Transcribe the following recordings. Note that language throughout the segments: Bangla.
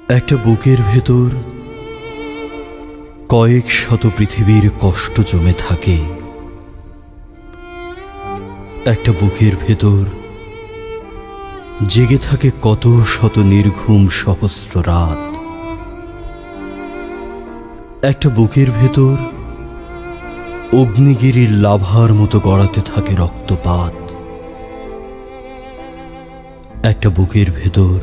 একটা বুকের ভেতর কয়েক শত পৃথিবীর কষ্ট জমে থাকে। একটা বুকের ভেতর জেগে থাকে কত শত নির্ঘুম সহস্র রাত। একটা বুকের ভেতর অগ্নিগিরির লাভার মতো গড়াতে থাকে রক্তপাত। একটা বুকের ভেতর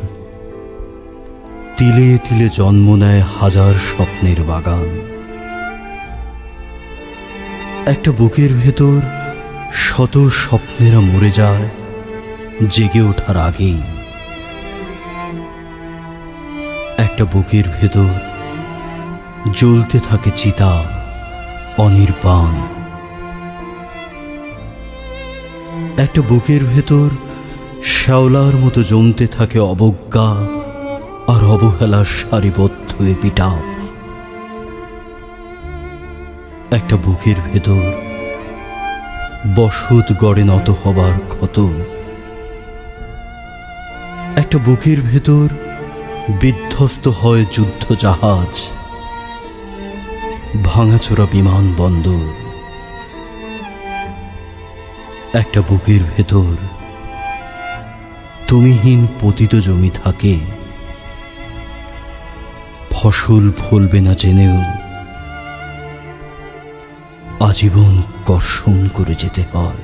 তিলে তিলে জন্ম নেয় হাজার স্বপ্নের বাগান। একটা বুকের ভেতর শত স্বপ্নেরা মরে যায় জেগে ওঠার আগেই। একটা বুকের ভেতর জ্বলতে থাকে চিতা অনির্বাণ। একটা বুকের ভেতর শ্যাওলার মতো জমতে থাকে অবজ্ঞা আর অবহেলার সারিবদ্ধ এপিটাফ। একটা বুকের ভেতর বসত গড়ে নত হবার ক্ষত। একটা বুকের ভেতর বিধ্বস্ত হয় যুদ্ধ জাহাজ, ভাঙাচোরা বিমানবন্দর। একটা বুকের ভেতর তুমিহীন পতিত জমি থাকে, ফসল ফলবে না জেনেও আজীবন কর্ষণ করে যেতে হয়।